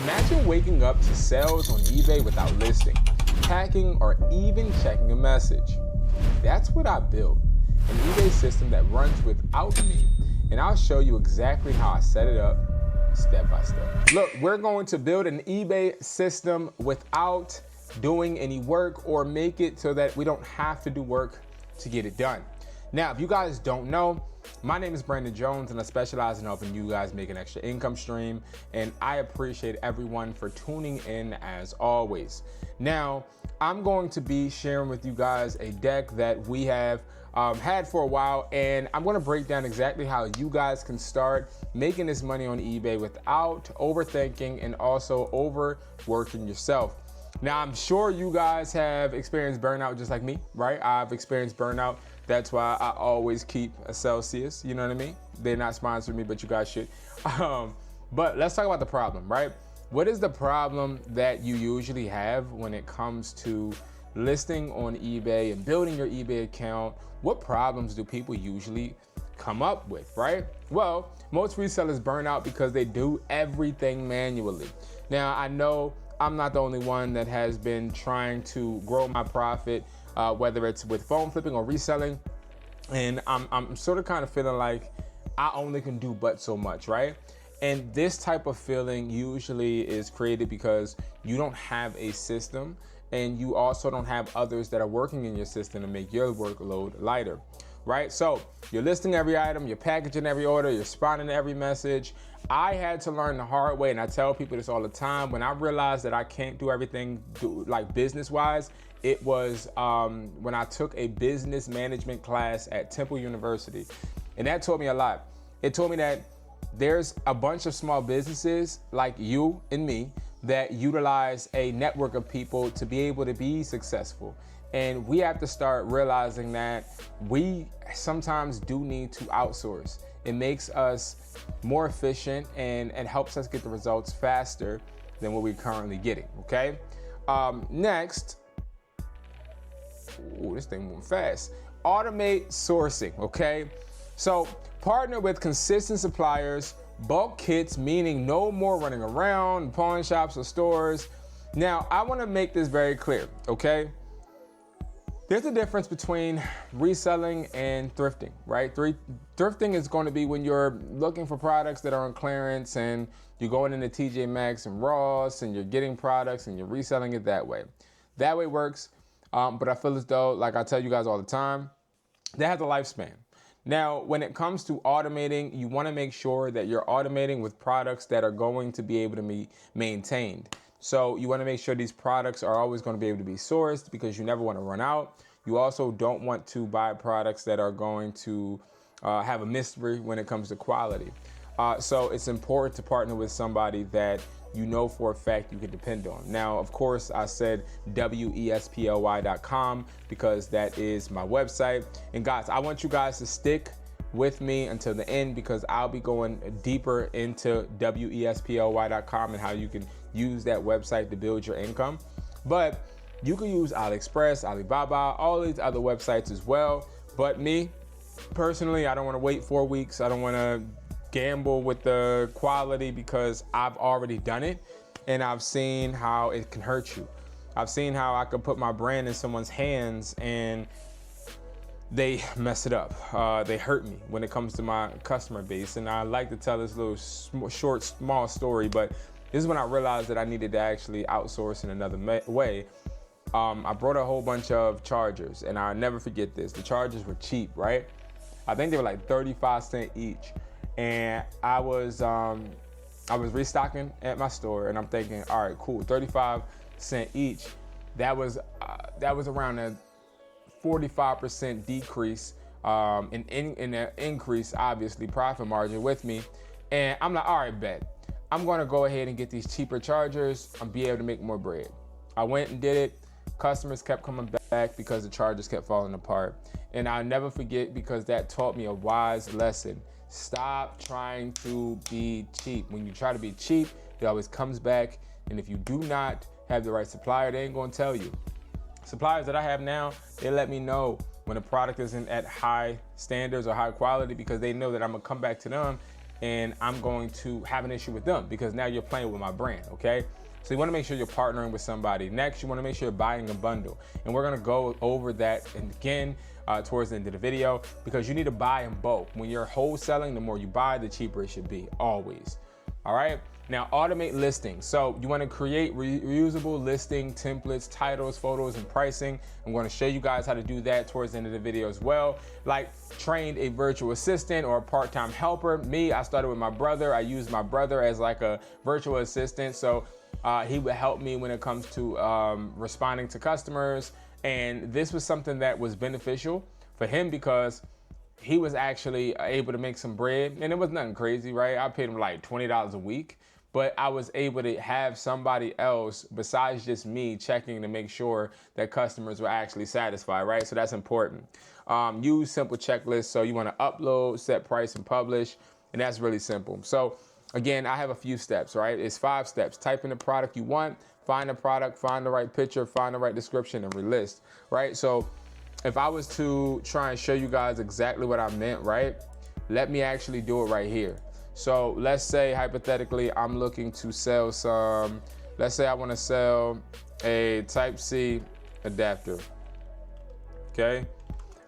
Imagine waking up to sales on eBay without listing, packing, or even checking a message. That's what I built, an eBay system that runs without me, and I'll show you exactly how I set it up step by step. Look, we're going to build an eBay system without doing any work, or make it so that we don't have to do work to get it done. Now, if you guys don't know, my name is Brandon Jones and I specialize in helping you guys make an extra income stream, and I appreciate everyone for tuning in as always. Now, I'm going to be sharing with you guys a deck that we have had for a while, and I'm going to break down exactly how you guys can start making this money on eBay without overthinking and also overworking yourself. Now, I'm sure you guys have experienced burnout just like me, right? I've experienced burnout. That's why I always keep a Celsius, you know what I mean? They're not sponsoring me, but you guys should. But let's talk about the problem, right? What is the problem that you usually have when it comes to listing on eBay and building your eBay account? What problems do people usually come up with, right? Well, most resellers burn out because they do everything manually. Now, I know I'm not the only one that has been trying to grow my profit, whether it's with phone flipping or reselling. And I'm sort of kind of feeling like I only can do but so much, right? And this type of feeling usually is created because you don't have a system, and you also don't have others that are working in your system to make your workload lighter, right? So you're listing every item, you're packaging every order, you're responding to every message. I had to learn the hard way, and I tell people this all the time. When I realized that I can't do everything like business-wise, it was when I took a business management class at Temple University, and that taught me a lot. It taught me that there's a bunch of small businesses like you and me that utilize a network of people to be able to be successful. And we have to start realizing that we sometimes do need to outsource. It makes us more efficient and helps us get the results faster than what we're currently getting, okay? Next, this thing moving fast. Automate sourcing, okay? So partner with consistent suppliers, bulk kits, meaning no more running around pawn shops or stores. Now, I wanna make this very clear, okay? There's a difference between reselling and thrifting, right? Thrifting is going to be when you're looking for products that are on clearance and you're going into TJ Maxx and Ross and you're getting products and you're reselling it that way. That way works, but I feel as though, like I tell you guys all the time, that has a lifespan. Now, when it comes to automating, you want to make sure that you're automating with products that are going to be able to be maintained. So you want to make sure these products are always going to be able to be sourced, because you never want to run out. You also don't want to buy products that are going to have a mystery when it comes to quality. So it's important to partner with somebody that you know for a fact you can depend on. Now, of course, I said wesply.com because that is my website. And guys, I want you guys to stick with me until the end, because I'll be going deeper into wesply.com and how you can use that website to build your income. But you can use AliExpress, Alibaba, all these other websites as well. But me, personally, I don't want to wait 4 weeks. I don't want to gamble with the quality, because I've already done it and I've seen how it can hurt you. I've seen how I could put my brand in someone's hands and they mess it up. They hurt me when it comes to my customer base. And I like to tell this little small story, but this is when I realized that I needed to actually outsource in another way. I brought a whole bunch of chargers, and I'll never forget this. The chargers were cheap, right? I think they were like 35 cents each. And I was restocking at my store, and I'm thinking, all right, cool, 35 cents each. That was around a 45% decrease in an increase, obviously, profit margin with me. And I'm like, all right, bet. I'm gonna go ahead and get these cheaper chargers and be able to make more bread. I went and did it. Customers kept coming back because the chargers kept falling apart. And I'll never forget, because that taught me a wise lesson. Stop trying to be cheap. When you try to be cheap, it always comes back. And if you do not have the right supplier, they ain't gonna tell you. Suppliers that I have now, they let me know when a product isn't at high standards or high quality, because they know that I'm gonna come back to them and I'm going to have an issue with them because now you're playing with my brand, okay? So you wanna make sure you're partnering with somebody. Next, you wanna make sure you're buying a bundle. And we're gonna go over that again towards the end of the video, because you need to buy in bulk. When you're wholesaling, the more you buy, the cheaper it should be, always. All right, now automate listings. So you wanna create reusable listing templates, titles, photos, and pricing. I'm gonna show you guys how to do that towards the end of the video as well. Like trained a virtual assistant or a part-time helper. Me, I started with my brother. I used my brother as like a virtual assistant. So he would help me when it comes to responding to customers. And this was something that was beneficial for him because he was actually able to make some bread, and it was nothing crazy, right? I paid him like $20 a week, but I was able to have somebody else besides just me checking to make sure that customers were actually satisfied, right? So that's important. Use simple checklists. So you want to upload, set price, and publish, and that's really simple. So again, I have a few steps, right? It's 5 steps. Type in the product you want, find the product, find the right picture, find the right description, and relist, right? So if I was to try and show you guys exactly what I meant, right? Let me actually do it right here. So let's say hypothetically, I'm looking to sell some, let's say I wanna sell a Type-C adapter, okay?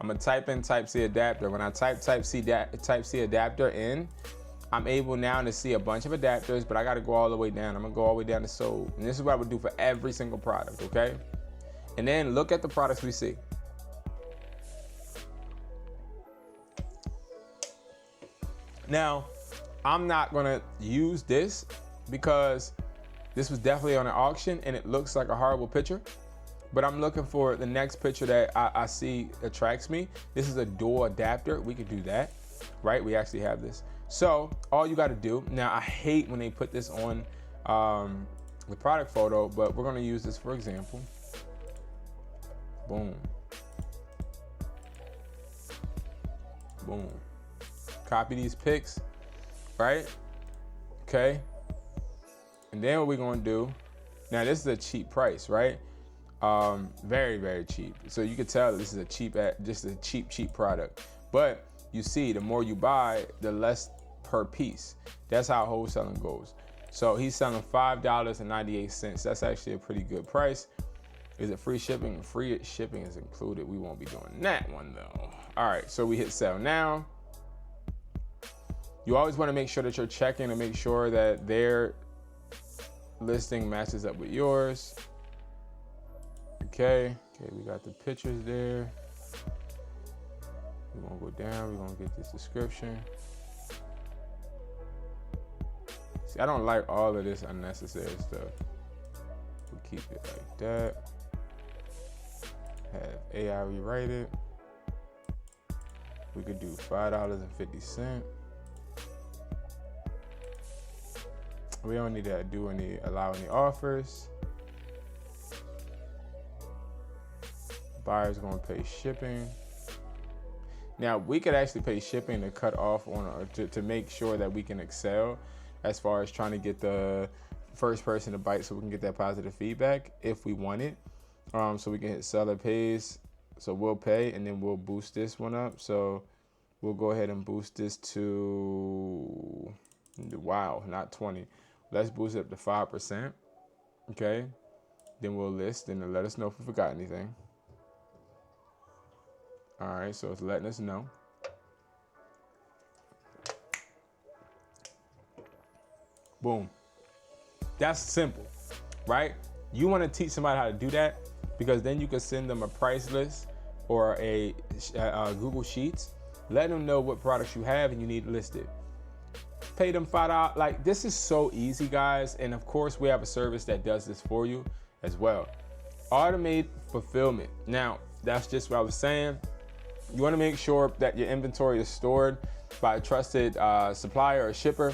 I'm gonna type in Type-C adapter. When I type Type-C adapter in, I'm able now to see a bunch of adapters, but I gotta go all the way down. I'm gonna go all the way down to sold. And this is what I would do for every single product, okay? And then look at the products we see. Now, I'm not gonna use this because this was definitely on an auction and it looks like a horrible picture, but I'm looking for the next picture that I see attracts me. This is a dual adapter. We could do that, right? We actually have this. So all you gotta do, now I hate when they put this on the product photo, but we're gonna use this for example. Boom. Boom. Copy these pics, right? Okay. And then what we're gonna do, now this is a cheap price, right? Very, very cheap. So you can tell this is a cheap product. But you see, the more you buy, the less per piece. That's how wholesaling goes. So he's selling $5.98. That's actually a pretty good price. Is it free shipping? Free shipping is included. We won't be doing that one though. All right, so we hit sell now. You always want to make sure that you're checking to make sure that their listing matches up with yours. Okay, we got the pictures there. We're gonna go down, we're gonna get this description. See, I don't like all of this unnecessary stuff. We'll keep it like that. Have AI rewrite it. We could do $5.50. We don't need to allow any offers. Buyer's gonna pay shipping. Now we could actually pay shipping to cut off on to make sure that we can excel as far as trying to get the first person to bite, so we can get that positive feedback if we want it. So we can hit seller pays. So we'll pay and then we'll boost this one up. So we'll go ahead and boost this to, wow, not 20. Let's boost it up to 5%, okay? Then we'll list and let us know if we forgot anything. All right, so it's letting us know. Boom. That's simple, right? You wanna teach somebody how to do that because then you can send them a price list or a Google Sheets, let them know what products you have and you need listed. Pay them $5. Like, this is so easy, guys. And of course, we have a service that does this for you as well. Automate fulfillment. Now, that's just what I was saying. You want to make sure that your inventory is stored by a trusted supplier or shipper.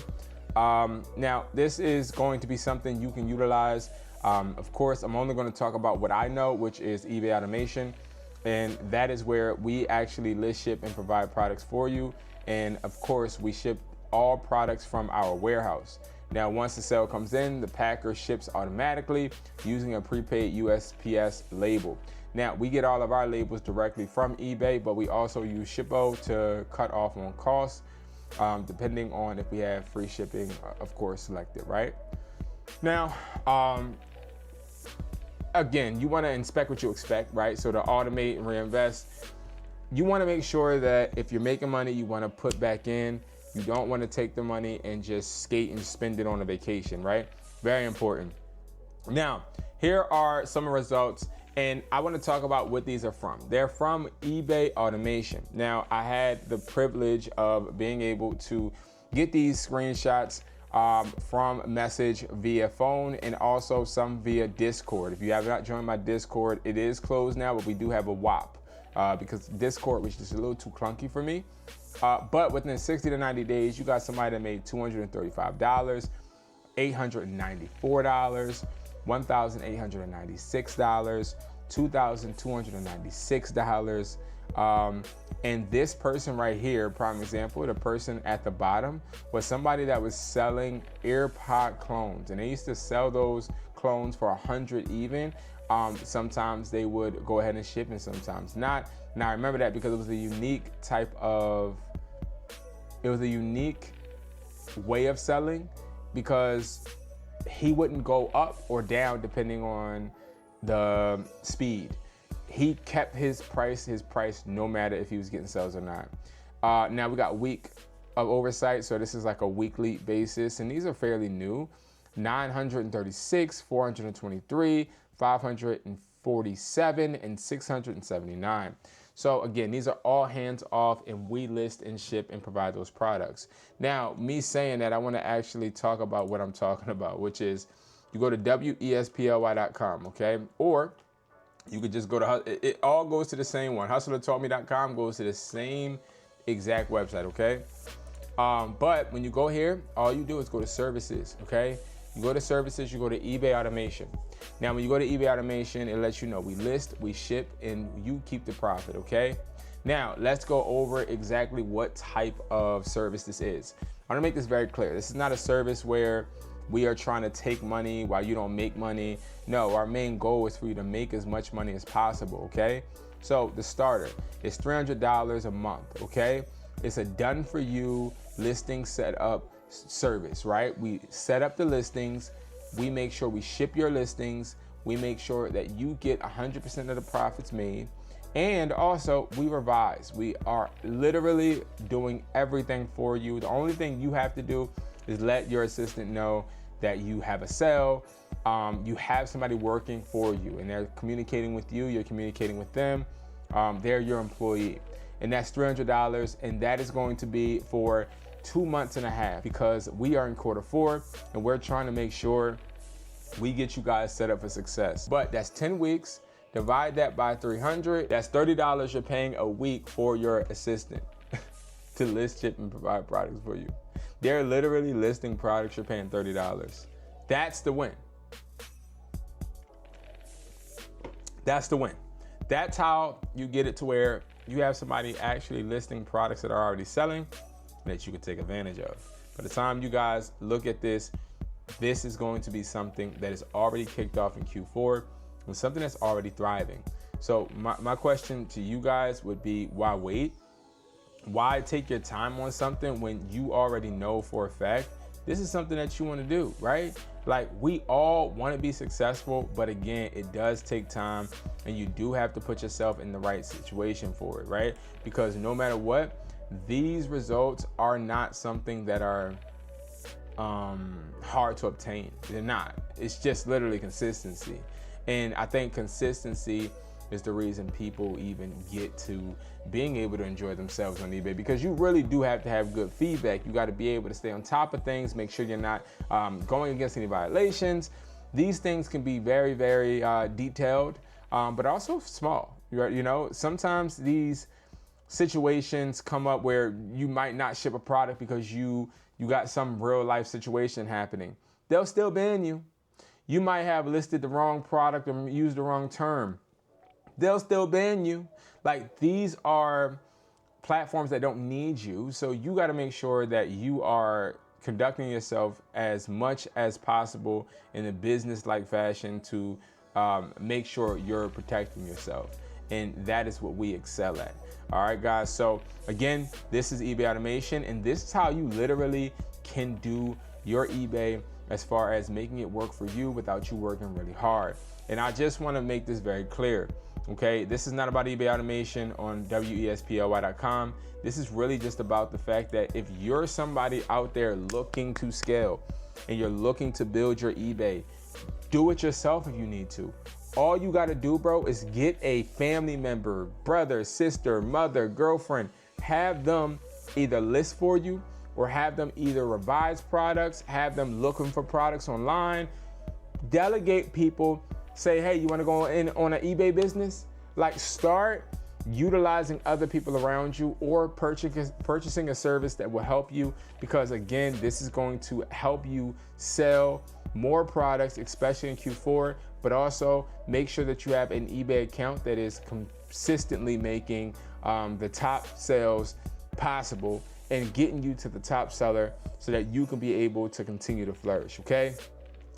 Now, this is going to be something you can utilize. Of course, I'm only going to talk about what I know, which is eBay automation. And that is where we actually list, ship, and provide products for you. And of course, we ship all products from our warehouse. Now, once the sale comes in, the packer ships automatically using a prepaid USPS label. Now, we get all of our labels directly from eBay, but we also use Shippo to cut off on costs. depending on if we have free shipping, of course, selected, right? Now, again, you want to inspect what you expect, right? So to automate and reinvest, you want to make sure that if you're making money, you want to put back in. You don't want to take the money and just skate and spend it on a vacation, right? Very important. Now, here are some results, and I want to talk about what these are from. They're from eBay automation. Now, I had the privilege of being able to get these screenshots from message via phone and also some via Discord. If you have not joined my Discord, it is closed now, but we do have a WAP because Discord was just a little too clunky for me. But within 60 to 90 days, you got somebody that made $235, $894, $1,896, $2,296. And this person right here, prime example, the person at the bottom was somebody that was selling AirPod clones, and they used to sell those clones for 100 even. Sometimes they would go ahead and ship and sometimes not. Now I remember that because it was a unique way of selling, because he wouldn't go up or down depending on the speed. He kept his price no matter if he was getting sales or not. Now we got week of oversight, so this is like a weekly basis, and these are fairly new. 936, 423, 547, and 679. So again, these are all hands off, and we list and ship and provide those products. Now, me saying that, I want to actually talk about what I'm talking about, which is you go to wesply.com, okay? Or you could just go to, it all goes to the same one. Hustlertaught.me.com goes to the same exact website, okay? But when you go here, all you do is go to services, okay? You go to services, you go to eBay automation. Now, when you go to eBay automation, it lets you know we list, we ship, and you keep the profit, okay? Now, let's go over exactly what type of service this is. I want to make this very clear. This is not a service where we are trying to take money while you don't make money. No, our main goal is for you to make as much money as possible, okay? So the starter is $300 a month, okay? It's a done for you listing setup service, right? We set up the listings, we make sure we ship your listings, we make sure that you get 100% of the profits made, and also we revise. We are literally doing everything for you. The only thing you have to do is let your assistant know that you have a sale, you have somebody working for you, and they're communicating with you, you're communicating with them, they're your employee. And that's $300, and that is going to be for 2.5 months, because we are in Q4 and we're trying to make sure we get you guys set up for success. But that's 10 weeks, divide that by 300, that's $30 you're paying a week for your assistant to list, ship, and provide products for you. They're literally listing products, you're paying $30. That's the win. That's the win. That's how you get it to where you have somebody actually listing products that are already selling that you can take advantage of. By the time you guys look at this, this is going to be something that is already kicked off in Q4 and something that's already thriving. So my question to you guys would be, why wait? Why take your time on something when you already know for a fact this is something that you want to do, right? Like, we all want to be successful, but again, it does take time, and you do have to put yourself in the right situation for it, right? Because no matter what, these results are not something that are hard to obtain. They're not. It's just literally consistency. And I think consistency is the reason people even get to being able to enjoy themselves on eBay, because you really do have to have good feedback. You got to be able to stay on top of things, make sure you're not going against any violations. These things can be very, very detailed, but also small. You know, sometimes these situations come up where you might not ship a product because you got some real life situation happening. They'll still ban you. You might have listed the wrong product or used the wrong term. They'll still ban you. Like, these are platforms that don't need you. So you got to make sure that you are conducting yourself as much as possible in a business-like fashion to make sure you're protecting yourself. and that is what we excel at. All right, guys. So again, this is eBay automation, and this is how you literally can do your eBay as far as making it work for you without you working really hard. And I just want to make this very clear. Okay, this is not about eBay automation on wesply.com. This is really just about the fact that if you're somebody out there looking to scale and you're looking to build your eBay, do it yourself if you need to. All you got to do, bro, is get a family member, brother, sister, mother, girlfriend, have them either list for you or have them either revise products, have them looking for products online, delegate people. Say, hey, you want to go in on an eBay business? Like, start utilizing other people around you or purchasing a service that will help you, because again, this is going to help you sell more products, especially in Q4, but also make sure that you have an eBay account that is consistently making the top sales possible and getting you to the top seller so that you can be able to continue to flourish, okay?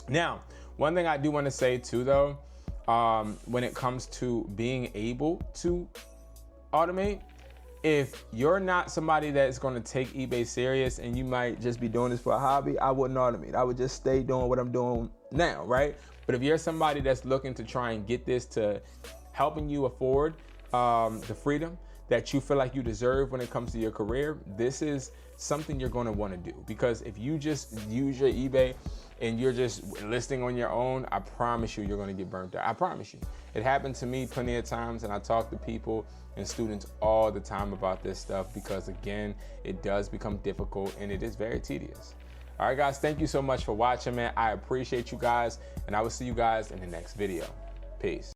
Now, one thing I do want to say too, though, when it comes to being able to automate, if you're not somebody that's going to take eBay serious and you might just be doing this for a hobby, I wouldn't automate. I would just stay doing what I'm doing now, right? But if you're somebody that's looking to try and get this to helping you afford the freedom that you feel like you deserve when it comes to your career, this is something you're going to want to do. Because if you just use your eBay and you're just listing on your own, I promise you, you're going to get burnt out. I promise you. It happened to me plenty of times, and I talk to people and students all the time about this stuff because, again, it does become difficult and it is very tedious. All right, guys, thank you so much for watching, man. I appreciate you guys, and I will see you guys in the next video. Peace.